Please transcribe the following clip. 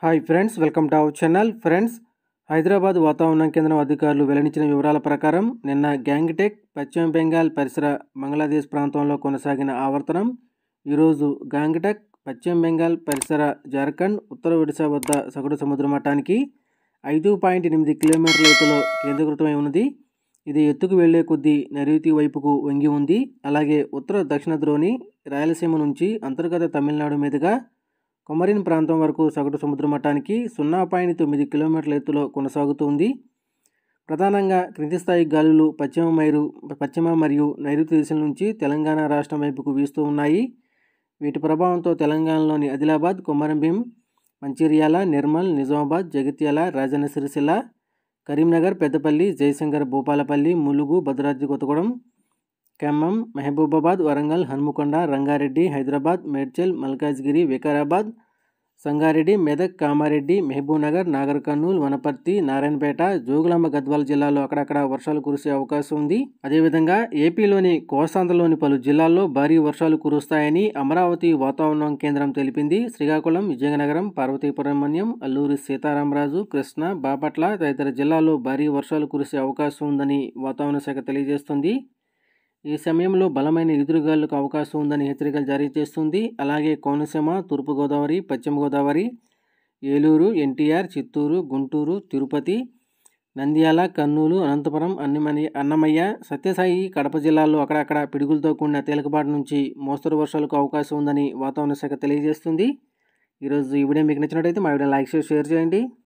Hi friends, welcome to our channel. Friends, Hyderabad వాతావరణ కేంద్రం అధికారులు వెల్లడించిన వివరాల ప్రకారం నిన్న గ్యాంగ్టెక్ పశ్చిమ బెంగాల్ పరిసర బంగ్లాదేశ్ ప్రాంతంలో కొనసాగిన ఆవర్తనం ఈరోజు గ్యాంగ్టెక్ పశ్చిమ బెంగాల్ పరిసర జార్ఖండ్ ఉత్తర ఒడిశా వద్ద సగటు సముద్ర మట్టానికి 5.8 కిలోమీటర్ల ఎత్తులో కేంద్రీకృతమై ఉన్నది. ఇది ఎత్తుకు వెళ్లే కొద్దీ నైరుతి వైపుకు వంగి ఉంది. అలాగే ఉత్తర దక్షిణ ద్రోణి రాయలసీమ నుంచి అంతర్గత తమిళనాడు మీదుగా కొమరిన్ ప్రాంతం వరకు సగటు సముద్ర మట్టానికి 0.9 కిలోమీటర్ల ఎత్తులో కొనసాగుతుంది. ప్రధానంగా క్రింది స్థాయి గాలులు పశ్చిమ మరియు నైరుతి దిశల నుంచి తెలంగాణ రాష్ట్రం వైపుకు వీస్తూ ఉన్నాయి. వీటి ప్రభావంతో తెలంగాణలోని ఆదిలాబాద్, కొమరంభీం, మంచిర్యాల, నిర్మల్, నిజామాబాద్, జగిత్యాల, రాజన్న సిరిసిల్ల, కరీంనగర్, పెద్దపల్లి, జయశంకర్, భూపాలపల్లి, ములుగు, భద్రాద్రి కొత్తగూడెం, ఖమ్మం, మహబూబాబాద్, వరంగల్, హన్మకొండ, రంగారెడ్డి, హైదరాబాద్, మేడ్చల్, మల్కాజ్గిరి, వికారాబాద్, సంగారెడ్డి, మెదక్, కామారెడ్డి, మహబూబ్నగర్, నాగర్ కర్నూల్, వనపర్తి, నారాయణపేట, జోగులాంబ, గద్వాల జిల్లాల్లో అక్కడక్కడ వర్షాలు కురిసే అవకాశం ఉంది. అదేవిధంగా ఏపీలోని కోస్తాంధ్రలోని పలు జిల్లాల్లో భారీ వర్షాలు కురుస్తాయని అమరావతి వాతావరణ కేంద్రం తెలిపింది. శ్రీకాకుళం, విజయనగరం, పార్వతీపురం, అల్లూరి సీతారామరాజు, కృష్ణా, బాపట్ల తదితర జిల్లాల్లో భారీ వర్షాలు కురిసే అవకాశం ఉందని వాతావరణ శాఖ తెలియజేస్తుంది. ఈ సమయంలో బలమైన ఎదురుగాలులకు అవకాశం ఉందని హెచ్చరికలు జారీ చేస్తుంది. అలాగే కోనసీమ, తూర్పుగోదావరి, పశ్చిమ గోదావరి, ఏలూరు, ఎన్టీఆర్, చిత్తూరు, గుంటూరు, తిరుపతి, నంద్యాల, కర్నూలు, అనంతపురం, అన్నమయ్య, సత్యసాయి, కడప జిల్లాల్లో అక్కడక్కడ పిడుగులతో కూడిన తేలికపాటి నుంచి మోస్తరు వర్షాలకు అవకాశం ఉందని వాతావరణ శాఖ తెలియజేస్తుంది. ఈరోజు ఈ వీడియో మీకు నచ్చినట్లయితే మా వీడియో లైక్ చేసి షేర్ చేయండి.